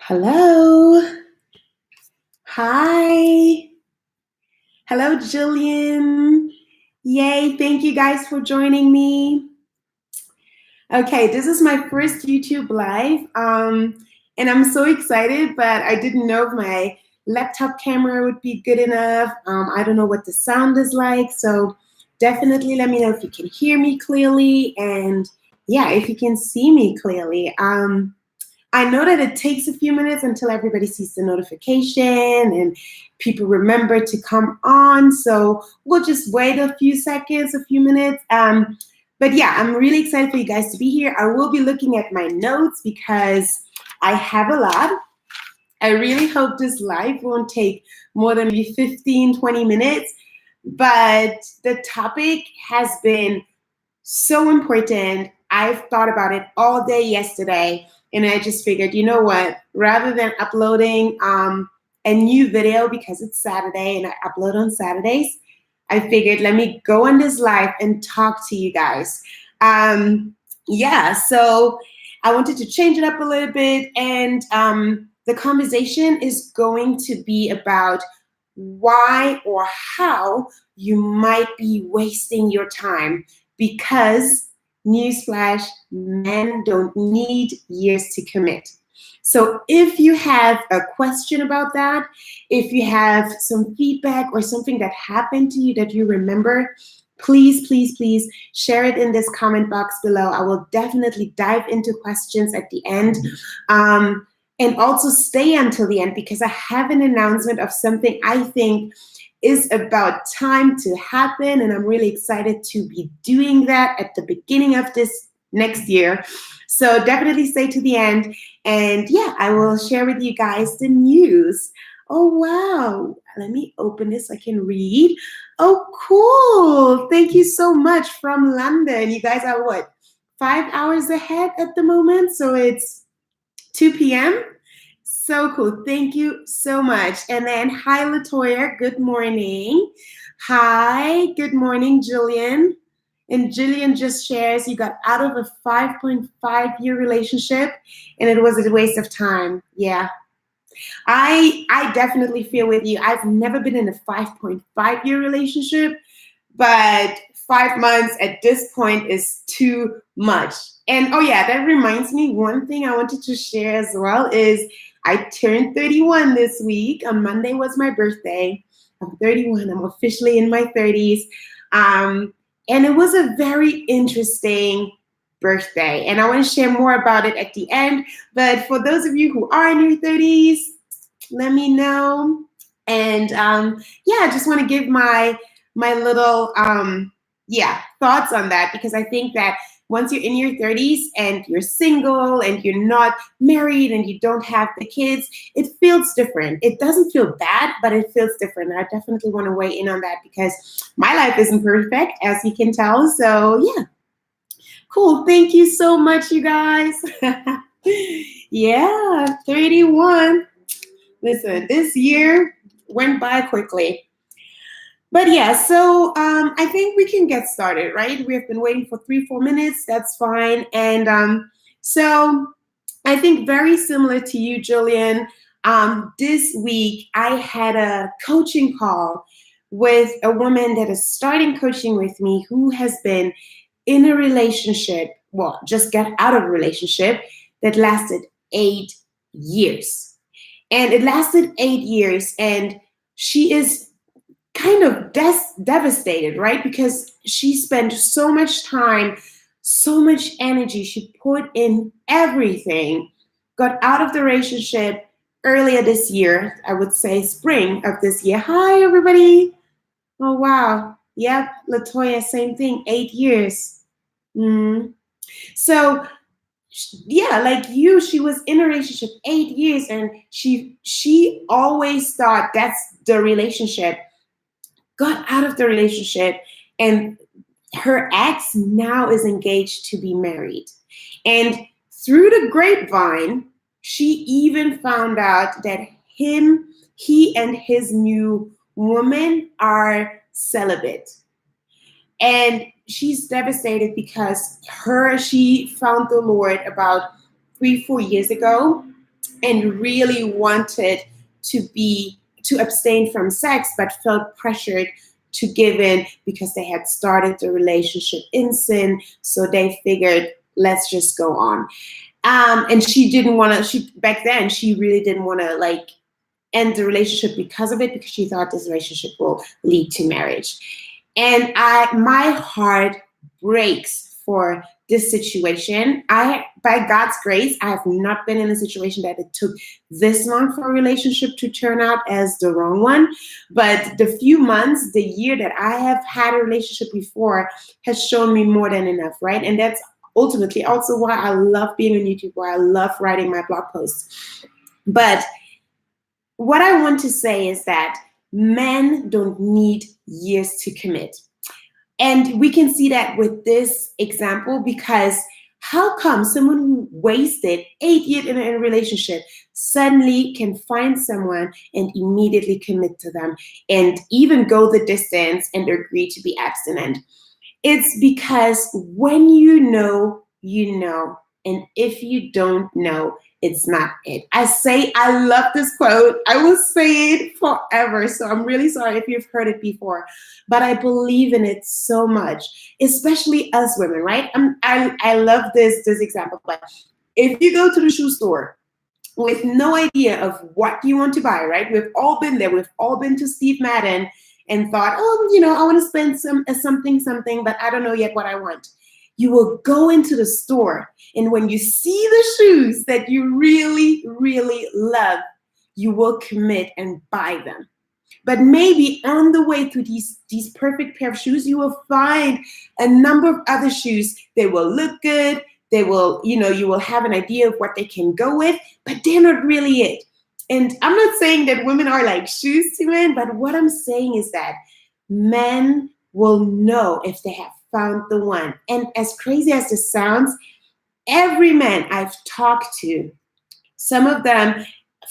Hello. Hi. Hello, Jillian. Yay. Thank you guys for joining me. Okay, this is my first YouTube live. And I'm so excited, but I didn't know if my laptop camera would be good enough. I don't know what the sound is like. So definitely let me know if you can hear me clearly. And yeah, if you can see me clearly. I know that it takes a few minutes until everybody sees the notification and people remember to come on. So we'll just wait a few seconds, a few minutes. But yeah, I'm really excited for you guys to be here. I will be looking at my notes because I have a lot. I really hope this live won't take more than maybe 15, 20 minutes. But the topic has been so important. I've thought about it all day yesterday, and I just figured, you know what? Rather than uploading a new video because it's Saturday and I upload on Saturdays, I figured let me go on this live and talk to you guys. Yeah, so I wanted to change it up a little bit, and the conversation is going to be about why or how you might be wasting your time, because newsflash, men don't need years to commit. So if you have a question about that, if you have some feedback or something that happened to you that you remember, please, please, please share it in this comment box below. I will definitely dive into questions at the end. And also stay until the end because I have an announcement of something I think is about time to happen, and I'm really excited to be doing that at the beginning of this next year. So definitely stay to the end, and yeah, I will share with you guys the news. Oh wow, let me open this so I can read. Oh cool, thank you so much from London. You guys are what, 5 hours ahead at the moment, so it's 2 p.m. So cool. Thank you so much. And then, hi, Latoya. Good morning. Hi. Good morning, Jillian. And Jillian just shares you got out of a 5.5-year relationship and it was a waste of time. Yeah. I definitely feel with you. I've never been in a 5.5-year relationship, but 5 months at this point is too much. And oh yeah, that reminds me, one thing I wanted to share as well is I turned 31 this week. On Monday was my birthday. I'm 31. I'm officially in my 30s. And it was a very interesting birthday. And I want to share more about it at the end. But for those of you who are in your 30s, let me know. And yeah, I just want to give my little thoughts on that, because I think that once you're in your 30s and you're single and you're not married and you don't have the kids, it feels different. It doesn't feel bad, but it feels different. And I definitely want to weigh in on that because my life isn't perfect, as you can tell. So yeah, cool. Thank you so much, you guys. Yeah, 31. Listen, this year went by quickly. But yeah, so I think we can get started, right? We have been waiting for 3-4 minutes. That's fine. And so I think very similar to you, Jillian, this week I had a coaching call with a woman that is starting coaching with me who has been in a relationship, well, just got out of a relationship that lasted 8 years. And it lasted 8 years, and she is kind of devastated, right? Because she spent so much time, so much energy. She put in everything, got out of the relationship earlier this year, I would say spring of this year. Hi, everybody. Oh, wow. Yep, Latoya, same thing, 8 years. So yeah, like you, she was in a relationship 8 years, and she always thought that's the relationship. Got out of the relationship, and her ex now is engaged to be married. And through the grapevine, she even found out that he and his new woman are celibate. And she's devastated because she found the Lord about 3-4 years ago. and really wanted to abstain from sex, but felt pressured to give in because they had started the relationship in sin. So they figured, let's just go on. And she didn't want to. She back then she really didn't want to like end the relationship because of it, because she thought this relationship will lead to marriage. And my heart breaks for this situation. By God's grace, I have not been in a situation that it took this long for a relationship to turn out as the wrong one. But the few months, the year that I have had a relationship before has shown me more than enough, right? And that's ultimately also why I love being on YouTube, why I love writing my blog posts. But what I want to say is that men don't need years to commit. And we can see that with this example, because how come someone who wasted 8 years in a relationship suddenly can find someone and immediately commit to them and even go the distance and agree to be abstinent? It's because when you know, you know. And if you don't know, it's not it. I love this quote. I will say it forever. So I'm really sorry if you've heard it before, but I believe in it so much, especially us women, right? I love this example. But if you go to the shoe store with no idea of what you want to buy, right? We've all been there. We've all been to Steve Madden and thought, oh, I want to spend something, but I don't know yet what I want. You will go into the store, and when you see the shoes that you really, really love, you will commit and buy them. But maybe on the way to these perfect pair of shoes, you will find a number of other shoes. They will look good. They will, you will have an idea of what they can go with, but they're not really it. And I'm not saying that women are like shoes to men, but what I'm saying is that men will know if they have found the one. And as crazy as this sounds, every man I've talked to, some of them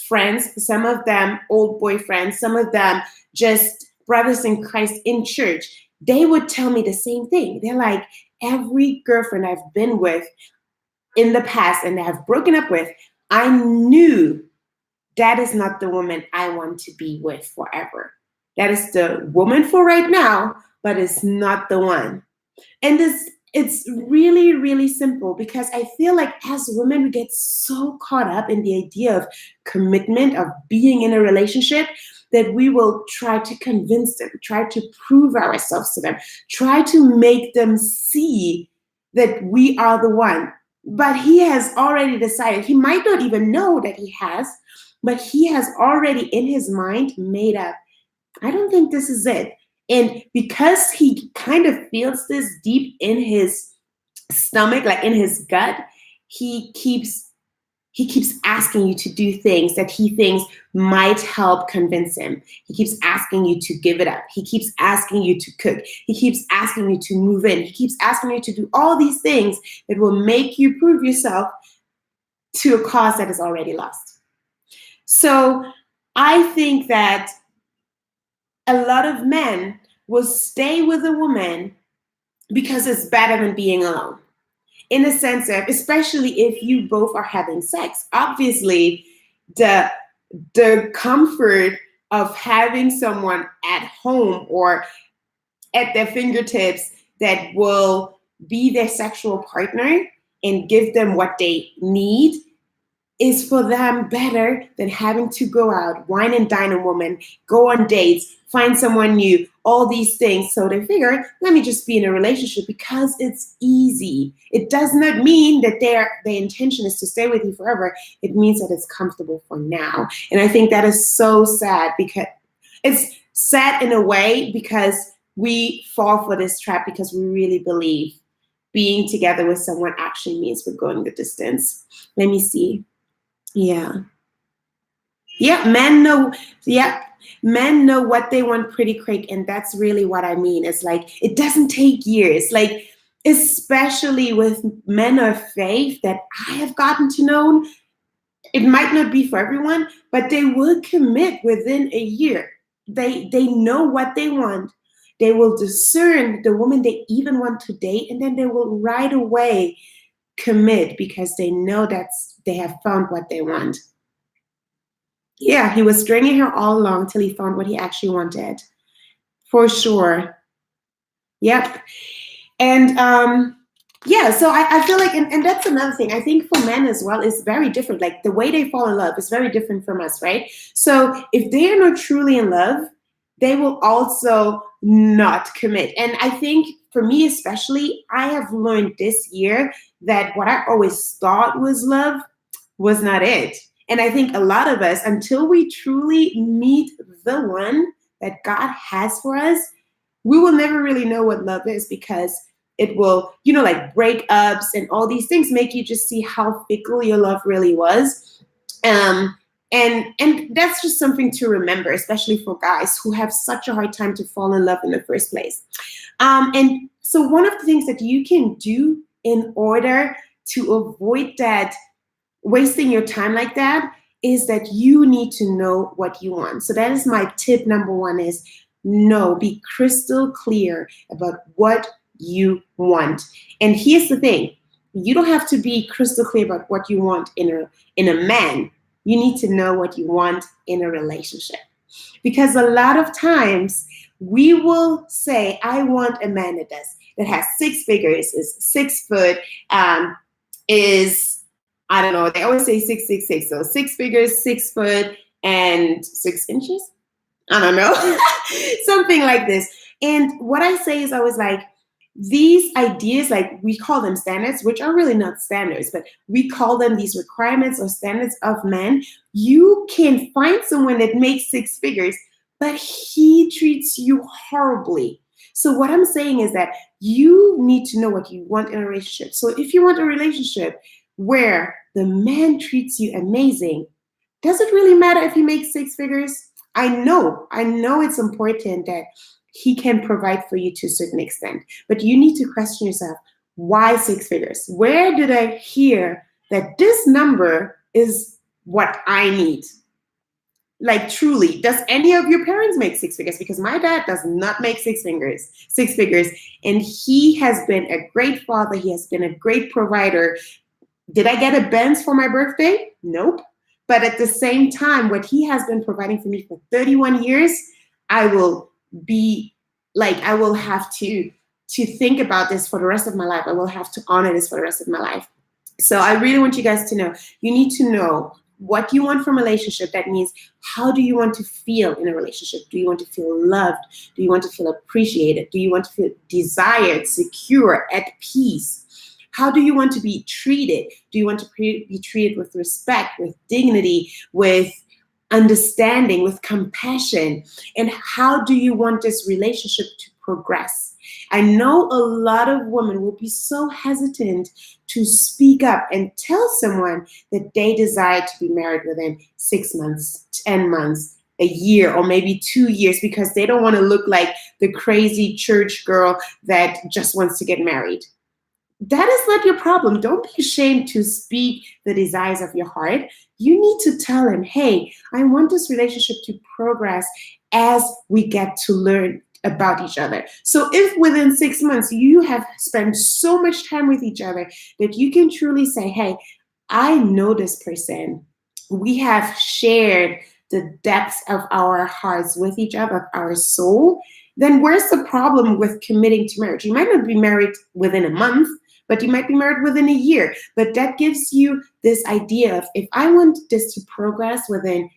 friends, some of them old boyfriends, some of them just brothers in Christ in church, they would tell me the same thing. They're like, every girlfriend I've been with in the past and I have broken up with, I knew that is not the woman I want to be with forever. That is the woman for right now, but it's not the one. And it's really, really simple, because I feel like as women, we get so caught up in the idea of commitment, of being in a relationship, that we will try to convince them, try to prove ourselves to them, try to make them see that we are the one. But he has already decided. He might not even know that he has, but he has already in his mind made up, I don't think this is it. And because he kind of feels this deep in his stomach, like in his gut, he keeps asking you to do things that he thinks might help convince him. He keeps asking you to give it up. He keeps asking you to cook. He keeps asking you to move in. He keeps asking you to do all these things that will make you prove yourself to a cause that is already lost. So I think that a lot of men will stay with a woman because it's better than being alone. In a sense of, especially if you both are having sex, obviously the comfort of having someone at home or at their fingertips that will be their sexual partner and give them what they need is for them better than having to go out, wine and dine a woman, go on dates, find someone new, all these things. So they figure, let me just be in a relationship because it's easy. It does not mean that their intention is to stay with you forever. It means that it's comfortable for now. And I think that is so sad, because it's sad in a way because we fall for this trap because we really believe being together with someone actually means we're going the distance. Let me see. Yeah, men know. Yeah, men know what they want pretty quick, and that's really what I mean. It's like it doesn't take years. Like, especially with men of faith that I have gotten to know, it might not be for everyone, but they will commit within a year. They know what they want. They will discern the woman they even want to date, and then they will right away commit because they know they have found what they want. Yeah, he was stringing her all along till he found what he actually wanted. For sure. Yep. And yeah, so I feel like, and that's another thing. I think for men as well is very different. Like the way they fall in love is very different from us, right? So if they are not truly in love, they will also not commit. And I think for me, especially, I have learned this year that what I always thought was love was not it. And I think a lot of us, until we truly meet the one that God has for us, we will never really know what love is, because it will, like breakups and all these things make you just see how fickle your love really was. Um, and that's just something to remember, especially for guys who have such a hard time to fall in love in the first place. And so one of the things that you can do in order to avoid that, wasting your time like that, is that you need to know what you want. So that is my tip number one, is be crystal clear about what you want. And here's the thing, you don't have to be crystal clear about what you want in a man. You need to know what you want in a relationship. Because a lot of times we will say, I want a man that has six figures, is 6 foot, is, I don't know, they always say 666. So 6 figures, 6 foot, and 6 inches. I don't know, something like this. And what I say is always like, these ideas, like we call them standards, which are really not standards, but we call them these requirements or standards of men. You can find someone that makes 6 figures, but he treats you horribly. So what I'm saying is that you need to know what you want in a relationship. So if you want a relationship where the man treats you amazing, does it really matter if he makes 6 figures? I know it's important that he can provide for you to a certain extent, but you need to question yourself, why 6 figures? Where did I hear that this number is what I need? Like truly, does any of your parents make 6 figures? Because my dad does not make 6 figures, and he has been a great father. He has been a great provider. Did I get a Benz for my birthday? Nope. But at the same time, what he has been providing for me for 31 years, I will be like, I will have to think about this for the rest of my life. I will have to honor this for the rest of my life. So I really want you guys to know, you need to know what you want from a relationship. That means, how do you want to feel in a relationship? Do you want to feel loved? Do you want to feel appreciated? Do you want to feel desired, secure, at peace? How do you want to be treated? Do you want to be treated with respect, with dignity, with understanding, with compassion? And how do you want this relationship to progress? I know a lot of women will be so hesitant to speak up and tell someone that they desire to be married within 6 months, 10 months, a year, or maybe 2 years, because they don't want to look like the crazy church girl that just wants to get married. That is not your problem. Don't be ashamed to speak the desires of your heart. You need to tell him, hey, I want this relationship to progress as we get to learn about each other. So if within 6 months you have spent so much time with each other that you can truly say, hey, I know this person. We have shared the depths of our hearts with each other, of our soul, then where's the problem with committing to marriage? You might not be married within a month, but you might be married within a year. But that gives you this idea of, if I want this to progress within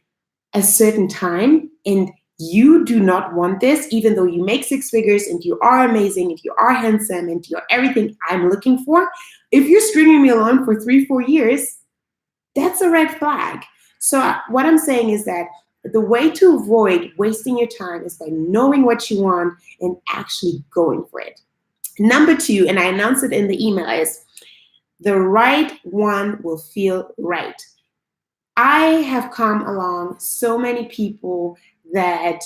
a certain time, and you do not want this, even though you make 6 figures and you are amazing and you are handsome and you're everything I'm looking for, if you're stringing me along for 3-4 years, that's a red flag. So what I'm saying is that the way to avoid wasting your time is by knowing what you want and actually going for it. Number 2, and I announced it in the email, is the right one will feel right. I have come along so many people that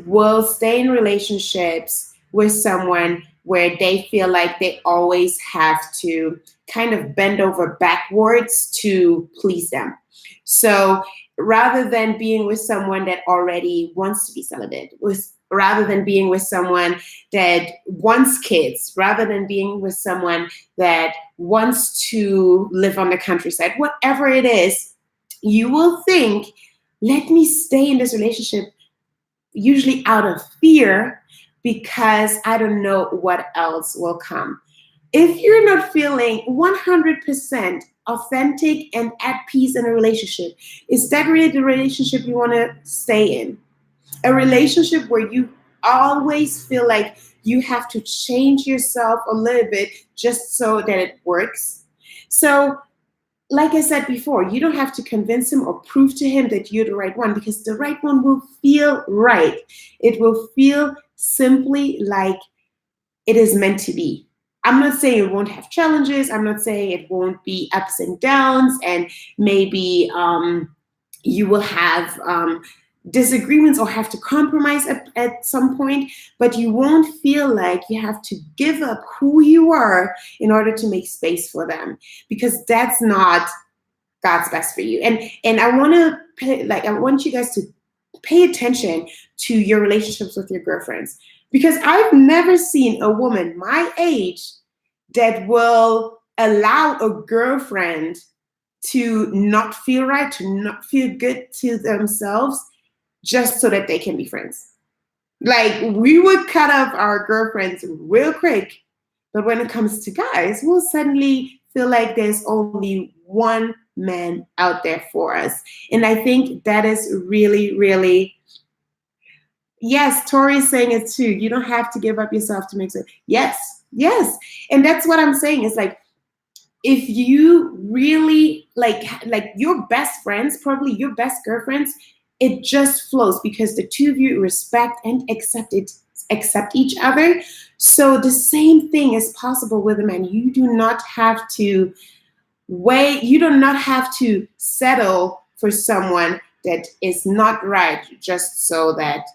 will stay in relationships with someone where they feel like they always have to kind of bend over backwards to please them. So rather than being with someone that already wants to be celibate, rather than being with someone that wants kids, rather than being with someone that wants to live on the countryside, whatever it is, you will think, let me stay in this relationship, usually out of fear, because I don't know what else will come. If you're not feeling 100% authentic and at peace in a relationship, is that really the relationship you want to stay in? A relationship where you always feel like you have to change yourself a little bit just so that it works. So, like I said before, you don't have to convince him or prove to him that you're the right one, because the right one will feel right. It will feel simply like it is meant to be. I'm not saying it won't have challenges. I'm not saying it won't be ups and downs, and maybe you will have disagreements or have to compromise at some point, but you won't feel like you have to give up who you are in order to make space for them, because that's not God's best for you. And I want to I want you guys to pay attention to your relationships with your girlfriends, because I've never seen a woman my age that will allow a girlfriend to not feel right, to not feel good to themselves, just so that they can be friends. Like, we would cut off our girlfriends real quick, but when it comes to guys, we'll suddenly feel like there's only one man out there for us. And I think that is really, really, yes, Tori's saying it too. You don't have to give up yourself to make sense. Yes, yes. And that's what I'm saying is like, if you really like your best friends, probably your best girlfriends, it just flows because the two of you respect and accept each other. So the same thing is possible with a man. You do not have to wait. You do not have to settle for someone that is not right just so that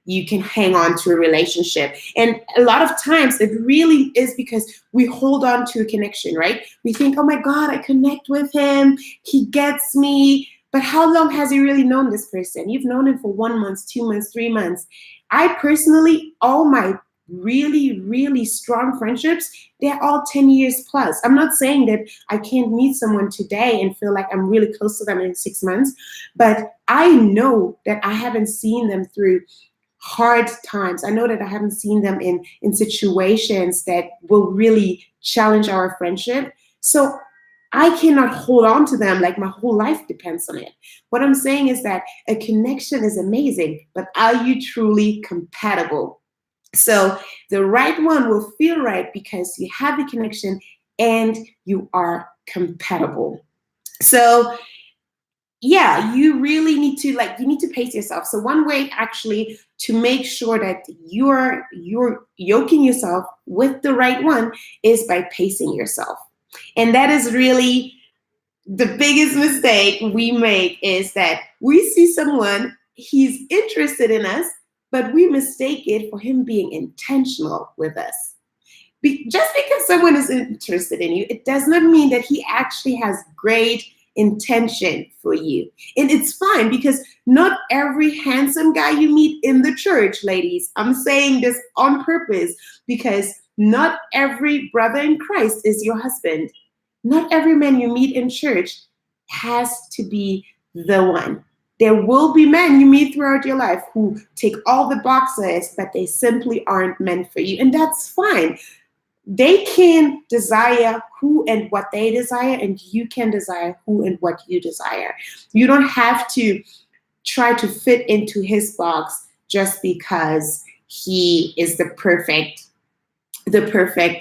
you can hang on to a relationship. And a lot of times it really is because we hold on to a connection, right? We think, oh my God, I connect with him. He gets me. But how long has he really known this person? You've known him for 1 month, 2 months, 3 months. I personally, all my really, really strong friendships, they're all 10 years plus. I'm not saying that I can't meet someone today and feel like I'm really close to them in 6 months, but I know that I haven't seen them through hard times. I know that I haven't seen them in situations that will really challenge our friendship. So I cannot hold on to them like my whole life depends on it. What I'm saying is that a connection is amazing, but are you truly compatible? So the right one will feel right because you have a connection and you are compatible. So yeah, you really need to you need to pace yourself. So one way actually to make sure that you're yoking yourself with the right one is by pacing yourself. And that is really the biggest mistake we make, is that we see someone, he's interested in us, but we mistake it for him being intentional with us. Just because someone is interested in you, it does not mean that he actually has great intention for you. And it's fine, because not every handsome guy you meet in the church, ladies, I'm saying this on purpose, because not every brother in Christ is your husband. Not every man you meet in church has to be the one. There will be men you meet throughout your life who take all the boxes, but they simply aren't meant for you. And that's fine. They can desire who and what they desire, and you can desire who and what you desire. You don't have to try to fit into his box just because he is the perfect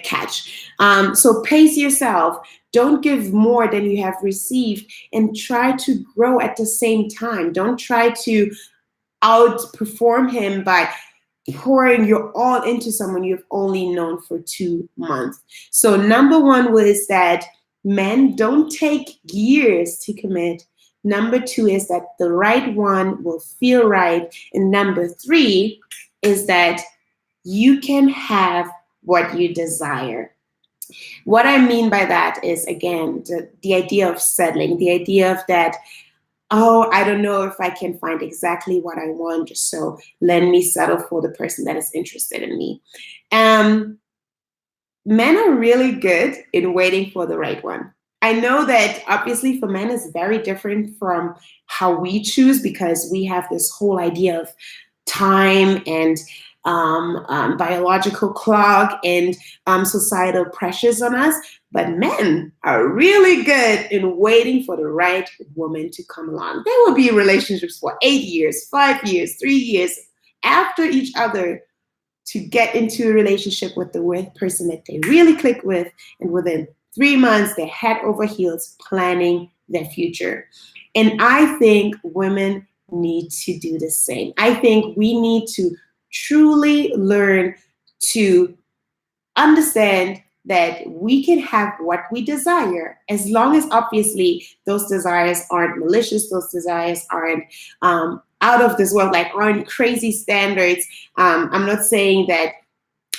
catch. So pace yourself. Don't give more than you have received, and try to grow at the same time. Don't try to outperform him by pouring your all into someone you've only known for 2 months. So number one was that men don't take years to commit. Number two is that the right one will feel right. And number three is that you can have what you desire. What I mean by that is, again, the idea of settling, the idea of that, oh, I don't know if I can find exactly what I want, so let me settle for the person that is interested in me. Men are really good in waiting for the right one. I know that obviously for men it's very different from how we choose, because we have this whole idea of time and biological clock and societal pressures on us. But men are really good in waiting for the right woman to come along. They will be in relationships for 8 years, 5 years, 3 years after each other to get into a relationship with the person that they really click with, and within 3 months they're head over heels planning their future. And I think women need to do the same. I think we need to truly learn to understand that we can have what we desire, as long as obviously those desires aren't malicious, those desires aren't out of this world, like aren't crazy standards. I'm not saying that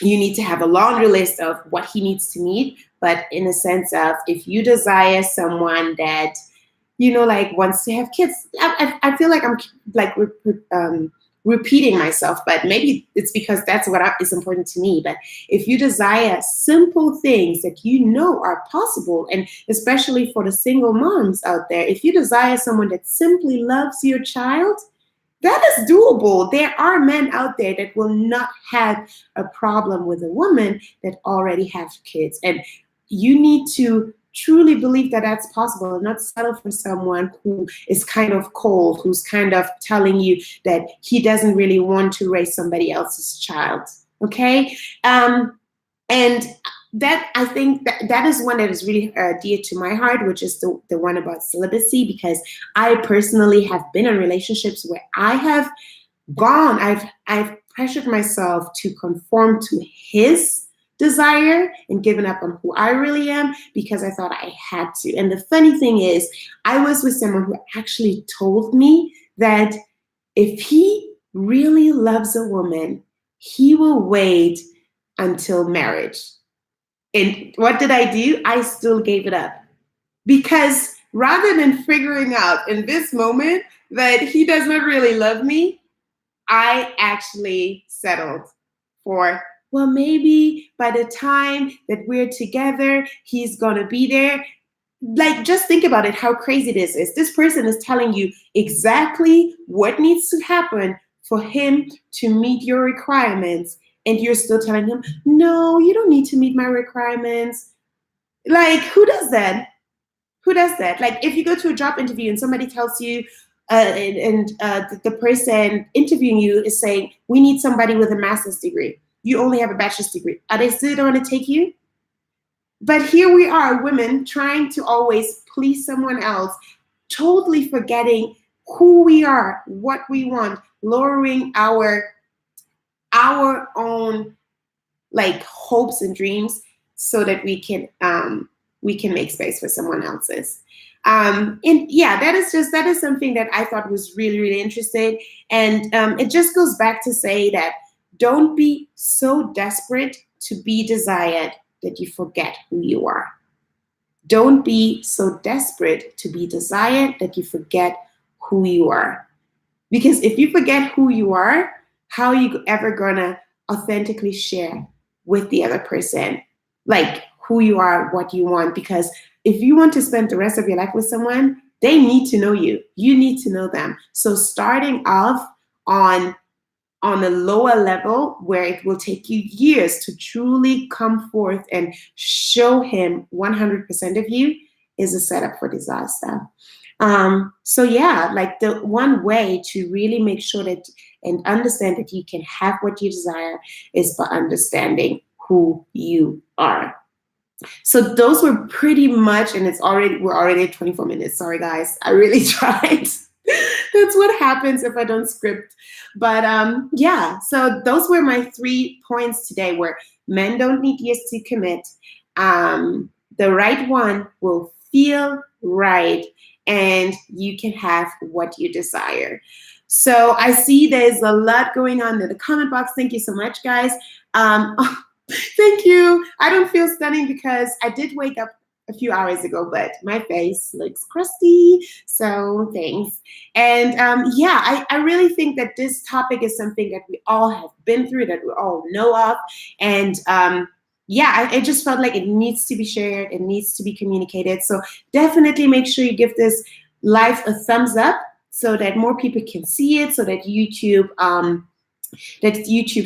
you need to have a laundry list of what he needs to meet, but in a sense of, if you desire someone that, like wants to have kids, I feel like I'm like repeating myself, but maybe it's because that's what is important to me. But if you desire simple things that are possible, and especially for the single moms out there, if you desire someone that simply loves your child, that is doable. There are men out there that will not have a problem with a woman that already have kids. And you need to truly believe that that's possible, and not settle for someone who is kind of cold, who's kind of telling you that he doesn't really want to raise somebody else's child. Okay? And that, I think that is one that is really dear to my heart, which is the one about celibacy, because I personally have been in relationships where I have I've pressured myself to conform to his desire and given up on who I really am because I thought I had to. And the funny thing is, I was with someone who actually told me that if he really loves a woman, he will wait until marriage. And what did I do? I still gave it up, because rather than figuring out in this moment that he does not really love me, I actually settled for, well, maybe by the time that we're together, he's going to be there. Like, just think about it, how crazy this is. This person is telling you exactly what needs to happen for him to meet your requirements. And you're still telling him, no, you don't need to meet my requirements. Like, who does that? Who does that? Like, if you go to a job interview and somebody tells you, the person interviewing you is saying, we need somebody with a master's degree. You only have a bachelor's degree. Are they still going to take you? But here we are, women, trying to always please someone else, totally forgetting who we are, what we want, lowering our own like hopes and dreams so that we can make space for someone else's. And yeah, that is something that I thought was really, really interesting. And it just goes back to say that don't be so desperate to be desired that you forget who you are. Don't be so desperate to be desired that you forget who you are. Because if you forget who you are, how are you ever gonna authentically share with the other person, like who you are, what you want? Because if you want to spend the rest of your life with someone, they need to know you. You need to know them. So starting off on a lower level where it will take you years to truly come forth and show him 100% of you is a setup for disaster. So yeah, like the one way to really make sure that and understand that you can have what you desire is by understanding who you are. So those were pretty much, and we're already at 24 minutes. Sorry guys, I really tried. That's what happens if I don't script. But yeah, so those were my 3 points today, where men don't need years to commit. The right one will feel right, and you can have what you desire. So I see there's a lot going on in the comment box. Thank you so much, guys. Thank you. I don't feel stunning because I did wake up a few hours ago, but my face looks crusty. So thanks. And yeah, I really think that this topic is something that we all have been through, that we all know of. And yeah, I just felt like it needs to be shared. It needs to be communicated. So definitely make sure you give this live a thumbs up so that more people can see it, so that YouTube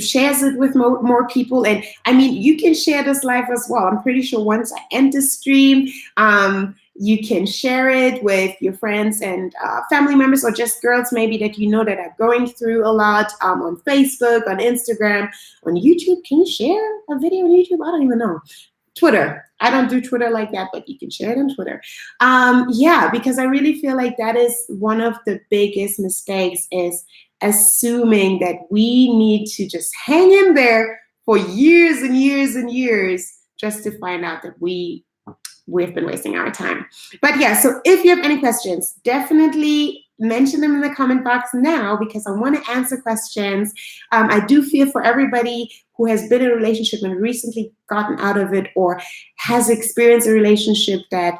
shares it with more people. And I mean, you can share this live as well. I'm pretty sure once I end the stream, you can share it with your friends and family members, or just girls maybe that you know that are going through a lot, on Facebook, on Instagram, on YouTube. Can you share a video on YouTube? I don't even know. Twitter. I don't do Twitter like that, but you can share it on Twitter. Yeah, because I really feel like that is one of the biggest mistakes, is assuming that we need to just hang in there for years and years and years just to find out that we've been wasting our time. But yeah, so if you have any questions, definitely mention them in the comment box now, because I want to answer questions. I do feel for everybody who has been in a relationship and recently gotten out of it, or has experienced a relationship that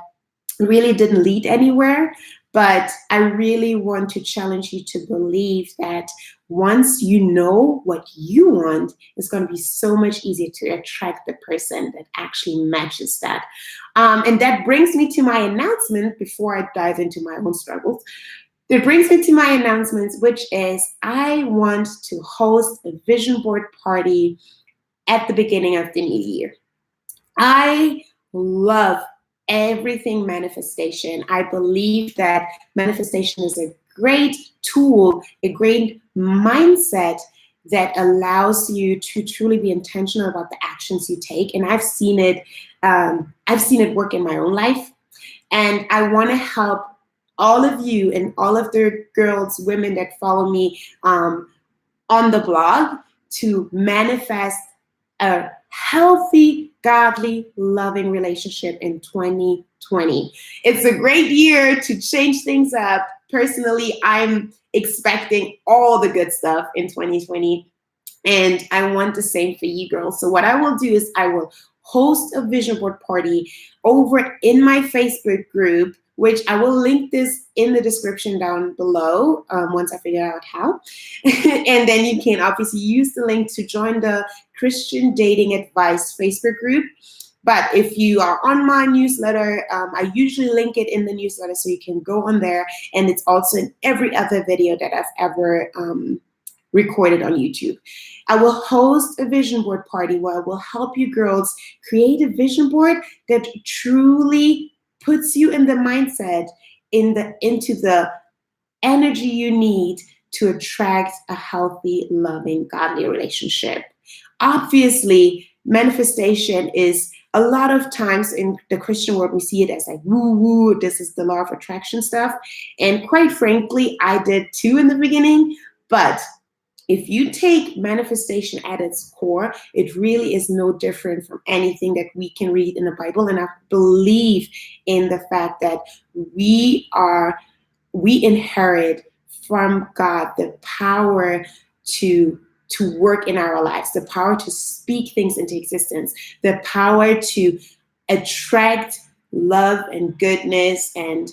really didn't lead anywhere. But I really want to challenge you to believe that once you know what you want, it's going to be so much easier to attract the person that actually matches that. And that brings me to my announcement before I dive into my own struggles. It brings me to my announcements, which is I want to host a vision board party at the beginning of the new year. I love everything manifestation. I believe that manifestation is a great tool, a great mindset that allows you to truly be intentional about the actions you take. And I've seen it work in my own life. And I want to help all of you and all of the girls, women that follow me on the blog to manifest a healthy, godly, loving relationship in 2020. It's a great year to change things up. Personally, I'm expecting all the good stuff in 2020. And I want the same for you girls. So what I will do is I will host a vision board party over in my Facebook group, which I will link this in the description down below once I figure out how. And then you can obviously use the link to join the Christian Dating Advice Facebook group. But if you are on my newsletter, I usually link it in the newsletter, so you can go on there. And it's also in every other video that I've ever recorded on YouTube. I will host a vision board party where I will help you girls create a vision board that truly puts you in the mindset, into the energy you need to attract a healthy, loving, godly relationship. Obviously, manifestation is a lot of times in the Christian world, we see it as like woo-woo, this is the law of attraction stuff. And quite frankly, I did too in the beginning. But if you take manifestation at its core, it really is no different from anything that we can read in the Bible. And I believe in the fact that we inherit from God the power to work in our lives, the power to speak things into existence, the power to attract love and goodness and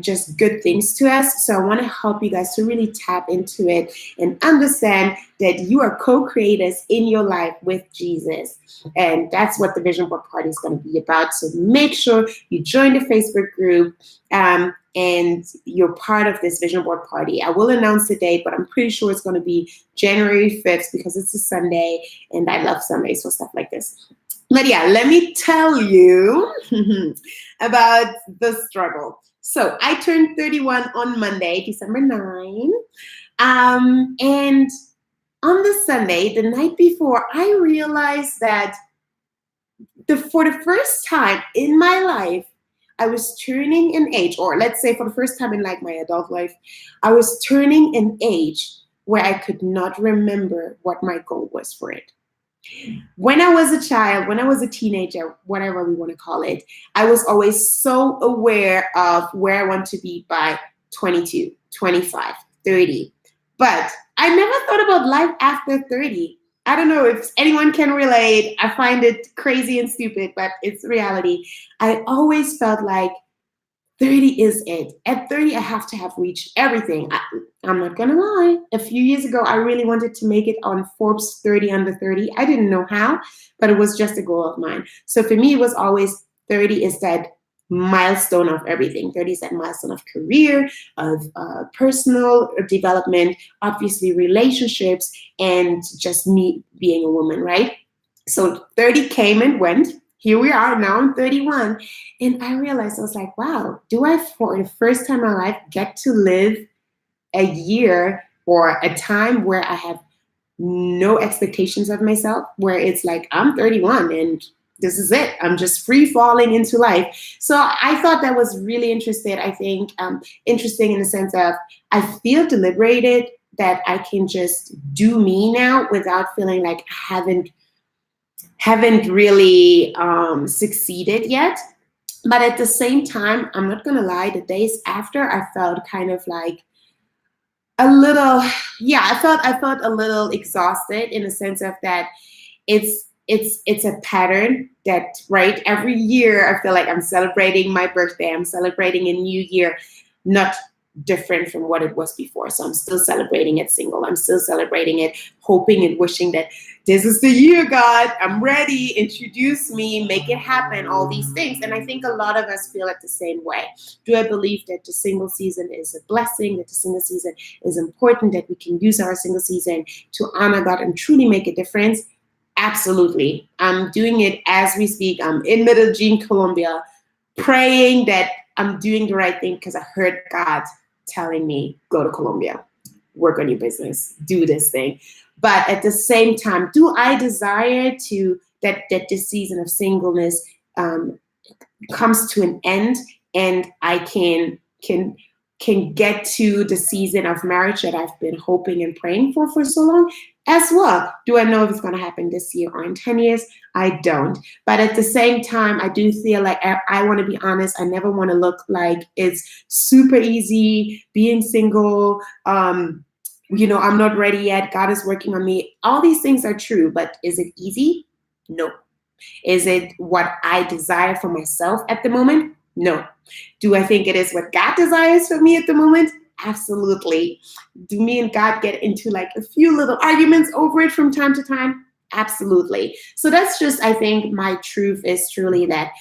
just good things to us. So I want to help you guys to really tap into it and understand that you are co-creators in your life with Jesus. And that's what the Vision Board Party is going to be about. So make sure you join the Facebook group and you're part of this Vision Board Party. I will announce the date, but I'm pretty sure it's going to be January 5th because it's a Sunday and I love Sundays for stuff like this. But yeah, let me tell you about the struggle. So I turned 31 on Monday, December 9. And on the Sunday, the night before, I realized that for the first time in my life, I was turning an age, or let's say for the first time in like my adult life, I was turning an age where I could not remember what my goal was for it. When I was a child, when I was a teenager, whatever we want to call it, I was always so aware of where I want to be by 22, 25, 30. But I never thought about life after 30. I don't know if anyone can relate. I find it crazy and stupid, but it's reality. I always felt like 30 is it. At 30, I have to have reached everything. I'm not gonna lie. A few years ago, I really wanted to make it on Forbes 30 under 30. I didn't know how, but it was just a goal of mine. So for me, it was always 30 is that milestone of everything. 30 is that milestone of career, of personal development, obviously relationships, and just me being a woman, right? So 30 came and went. Here we are now. I'm 31. And I realized, I was like, wow, do I, for the first time in my life, get to live a year or a time where I have no expectations of myself, where it's like, I'm 31 and this is it. I'm just free falling into life. So I thought that was really interesting. I think interesting in the sense of I feel liberated that I can just do me now without feeling like I haven't really succeeded yet. But at the same time, I'm not gonna lie, the days after I felt kind of like a little, yeah, I felt a little exhausted in the sense of that it's a pattern that, right, every year I feel like I'm celebrating my birthday, I'm celebrating a new year, not different from what it was before. So I'm still celebrating it single. I'm still celebrating it, hoping and wishing that this is the year, God, I'm ready, introduce me, make it happen, all these things. And I think a lot of us feel it the same way. Do I believe that the single season is a blessing, that the single season is important, that we can use our single season to honor God and truly make a difference? Absolutely. I'm doing it as we speak. I'm in Medellin, Colombia, praying that I'm doing the right thing because I heard God telling me, go to Colombia, work on your business, do this thing. But at the same time, do I desire to that this season of singleness comes to an end and I can get to the season of marriage that I've been hoping and praying for so long as well? Do I know if it's going to happen this year or in 10 years? I don't. But at the same time, I do feel like I want to be honest. I never want to look like it's super easy being single. I'm not ready yet. God is working on me. All these things are true, but is it easy? No. Is it what I desire for myself at the moment? No. Do I think it is what God desires for me at the moment? Absolutely. Do me and God get into like a few little arguments over it from time to time? Absolutely. So that's just, I think my truth is truly that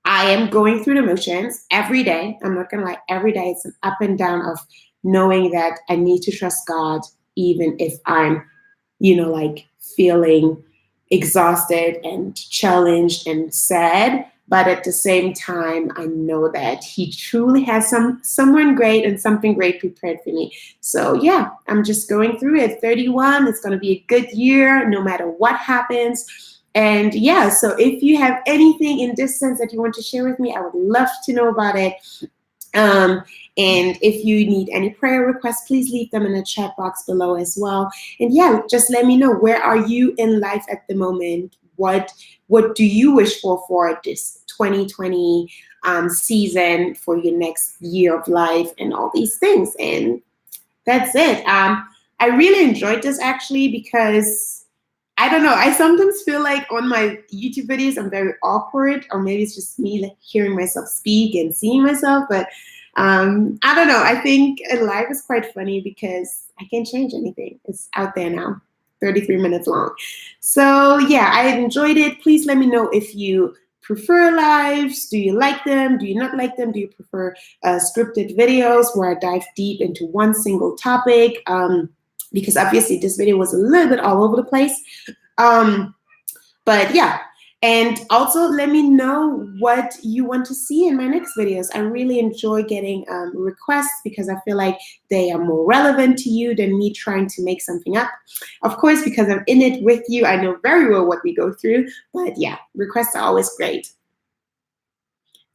I am going through the motions every day. I'm not going to lie, every day it's an up and down of knowing that I need to trust God, even if I'm, like feeling exhausted and challenged and sad. But at the same time, I know that he truly has someone great and something great prepared for me. So yeah, I'm just going through it. 31, it's going to be a good year no matter what happens. And yeah, so if you have anything in this sense that you want to share with me, I would love to know about it. And if you need any prayer requests, please leave them in the chat box below as well. And yeah, just let me know, where are you in life at the moment? What do you wish for this 2020 season, for your next year of life and all these things? And that's it. I really enjoyed this actually because I don't know, I sometimes feel like on my YouTube videos I'm very awkward, or maybe it's just me like hearing myself speak and seeing myself, but I don't know. I think life is quite funny because I can't change anything. It's out there now, 33 minutes long. So yeah, I enjoyed it. Please let me know if you prefer lives. Do you like them? Do you not like them? Do you prefer scripted videos where I dive deep into one single topic? Because obviously this video was a little bit all over the place. But yeah, and also let me know what you want to see in my next videos. I really enjoy getting requests because I feel like they are more relevant to you than me trying to make something up. Of course, because I'm in it with you, I know very well what we go through. But yeah, requests are always great.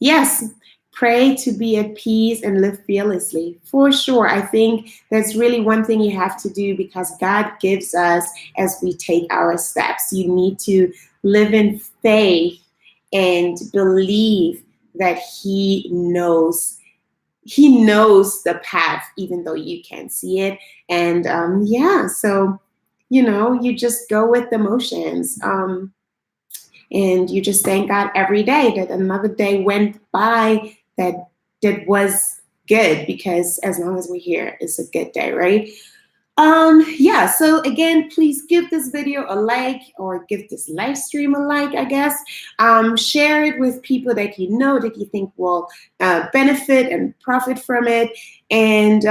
Yes. Pray to be at peace and live fearlessly. For sure. I think that's really one thing you have to do, because God gives us as we take our steps. You need to live in faith and believe that He knows the path, even though you can't see it. And yeah, so, you just go with the motions. And you just thank God every day that another day went by, that that was good, because as long as we're here, it's a good day, right? Yeah, so again, please give this video a like, or give this live stream a like, I guess. Share it with people that you know, that you think will benefit and profit from it. And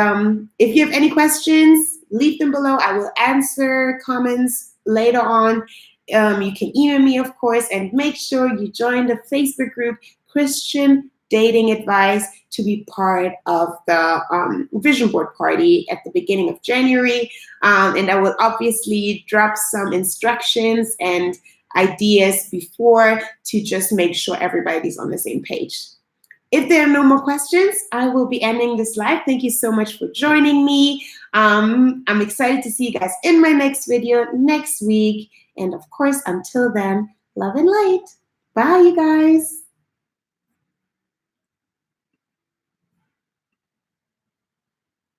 if you have any questions, leave them below. I will answer comments later on. You can email me, of course, and make sure you join the Facebook group, Christian Dating Advice, to be part of the vision board party at the beginning of January. And I will obviously drop some instructions and ideas before, to just make sure everybody's on the same page. If there are no more questions, I will be ending this live. Thank you so much for joining me. I'm excited to see you guys in my next video next week. And of course, until then, love and light. Bye, you guys.